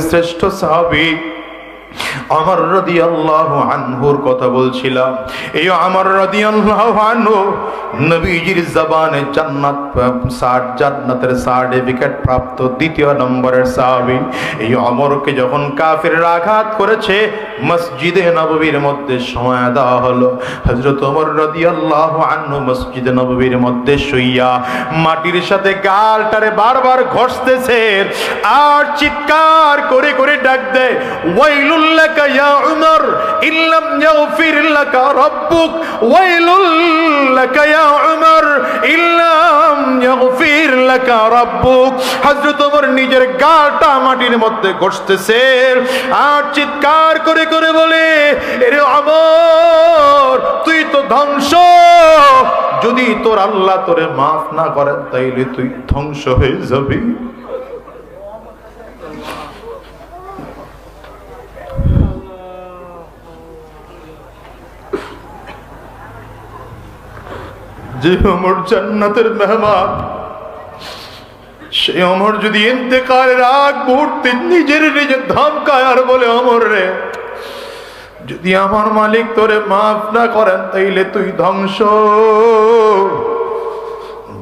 শ্রেষ্ঠ সাহাবী ওমর রাদিয়াল্লাহু আনহুর কথা বলছিলাম। এই ওমর রাদিয়াল্লাহু আনহু নবীজির জবানে জান্নাতের সার্টিফিকেট প্রাপ্ত দ্বিতীয় নম্বরের সাহাবী। এই ওমরকে যখন কাফিররা আঘাত করেছে, মসজিদে নববীর মধ্যে সময় দেওয়া হলো। হযরত ওমর রাদিয়াল্লাহু আনহু মসজিদে নববীর মধ্যে শুইয়া মাটির সাথে গালটারে বারবার ঘষতেছে আর চিৎকার করে করে ডাক দেয়, ওয়াইলুল লাকা ইয়া উমর ইল্লাম ইয়াগফির লাকা রাব্বুক, ওয়াইলুল লাকা ইয়া উমর ইল্লাম ইয়াগফির লাকা রাব্বুক। হযরত ওমর নিজের গালটা মাটির মধ্যে ঘষতেছে আর চিৎকার করে করে বলে, এরে ওমর তুই তো ধ্বংস, যদি তোর আল্লাহ তোরে মাফ না করেন তাইলে তুই ধ্বংস হয়ে যাবি। যে ওমর জান্নাতের মেহমান, সে ওমর যদি ইন্তেকালের আগ মুহূর্তে নিজের নিজে ধমকায় আর বলে, ওমর রে যদি আমার মালিক তোরে মাফ না করেন তাইলে তুই ধ্বংস।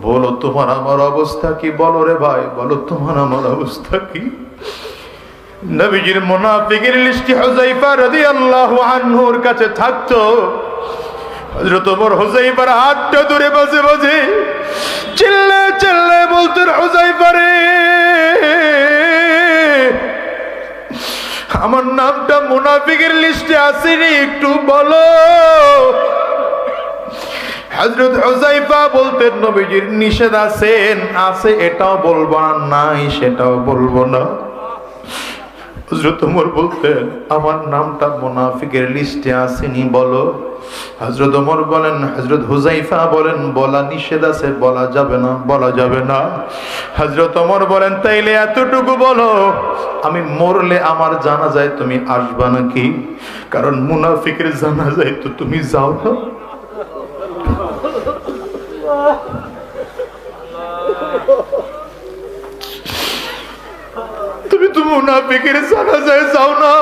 বলো তোমার আমার অবস্থা কি? বলো রে ভাই, বলো তোমার আমার অবস্থা কি? নবীজির মুনাফিকের লিস্টে হুযায়ফা রাদিয়াল্লাহু আনহুর কাছে থাকতো। হযরত ওমর হুযায়ফার হাতটা ধরে বসে বসে চিল্লে চিল্লে বলতেন, হুযায়ফা রে আমার নামটা মুনাফিকের লিস্টে আসেনি, একটু বলো। হযরত হুযায়ফা বলতেন, নবীজির নিষেধ আছেন, আছে এটাও বলবো না, নাই সেটাও বলবো না। হযরত ওমর বলতেন, আমার নামটা মুনাফিকের লিস্টে আসেনি, বলো। হযরত ওমর বলেন, হযরত হুযায়ফা বলেন, বলা নিষেধ আছে, বলা যাবে না, বলা যাবে না। হযরত ওমর বলেন, তাইলে এতটুকু বলো, আমি মরলে আমার জানাজায় তুমি আসবা নাকি? কারণ মুনাফিকের জানাজায় তো তুমি যাও না। তুমি তো মুনাফিকের জানাজায় যাও না,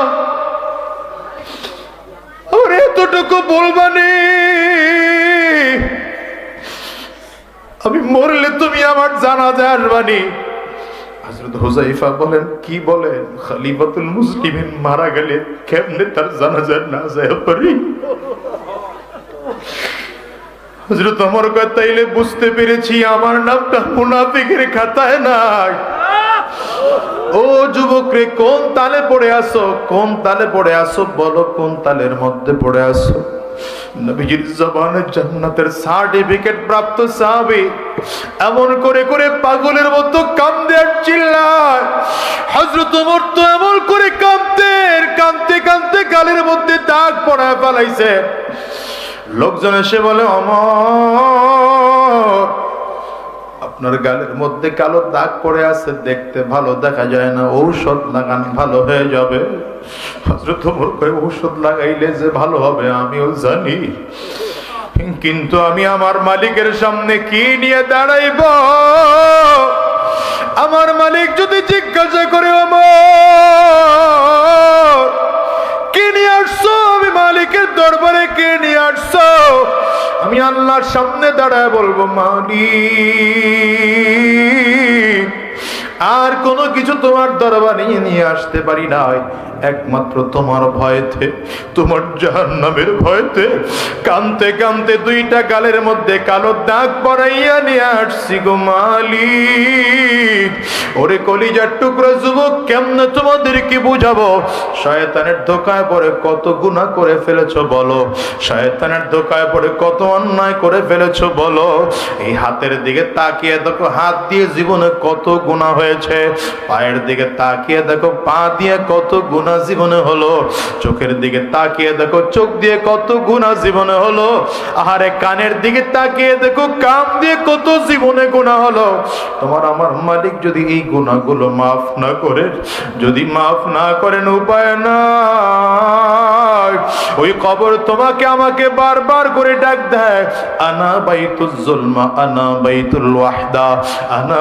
আর এতটুকু বলবানি আমি মরলে তুমি আমার জানাজায় আসবানি। হযরত হুযায়ফা বলেন, কি বলেন? খলিফাতুল মুসলিমিন মারা গেলে কেমনে তার জানাজায় না যায় পারি? হযরত ওমর কয়, তাইলে বুঝতে পেরেছি আমার নামটা মুনাফিকের খাতায় নাই। ও যুবক রে, কোন তালে পড়ে আসো? কোন তালে পড়ে আসো? বলো কোন তালের মধ্যে পড়ে আসো? নবীজির জবানে জান্নাতের সার্টিফিকেট প্রাপ্ত সাহাবী এমন করে করে পাগলের মতো কাঁদতে আর চিল্লায়। হযরত ওমর তো এমন করে কাঁদতে কাঁদতে কাঁদতে গালের মধ্যে দাগ পড়ায় ফেলাইছে। লোকজন এসে বলে, ওমর আপনার গালের মধ্যে কালো দাগ পড়ে আছে, দেখতে ভালো দেখা যায় না, ঔষধ লাগান ভালো হয়ে যাবে। হযরত ওমর কয়, ঔষধ লাগাইলে যে ভালো হবে আমিও জানি, কিন্তু আমি আমার মালিকের সামনে কি নিয়ে দাঁড়াইব? আমার মালিক যদি জিজ্ঞাসা করে, ওমর কি নিয়ে আসছো? আমি মালিকের দরবারে কে নিয়ে আসছো? আমি আল্লাহর সামনে দাঁড়ায় বলবো, মালিক আর কোনো কিছু তোমার দরবারে নিয়ে আসতে পারি নাই, একমাত্র তোমার ভয়তে, তোমার জাহান্নামের ভয়তে কাঁদতে কাঁদতে দুইটা গালের মধ্যে কালো দাগ পড়াইয়া নিয়ে আসছি গো মালিক। ওরে কলিজার টুকরো যুবক, কেমনে তোমাদেরকে বুঝাবো? শয়তানের ধোঁকায় পড়ে কত গুনাহ করে ফেলেছো বলো, শয়তানের ধোঁকায় পড়ে কত অন্যায় করে ফেলেছো বলো। এই হাতের দিকে তাকিয়ে দেখো, হাত দিয়ে জীবনে কত গুনাহ হয়েছে। পায়ের দিকে তাকিয়ে দেখো, পা দিয়ে কত গুনাহ জীবনে হলো। চোখের দিকে তাকিয়ে দেখো, চোখ দিয়ে কত গুনাহ জীবনে হলো। আহারে কানের দিকে তাকিয়ে দেখো, কান দিয়ে কত জীবনে গুনাহ হলো। তোমার আমার মালিক যদি এই গুনাহগুলো মাফ না করে, যদি মাফ না করেন, উপায় নাই, ওই কবর তোমাকে আমাকে বারবার করে ডাক দেয়, আনা বাইতুল জুলমা, আনা বাইতুল ওয়াহদা, আনা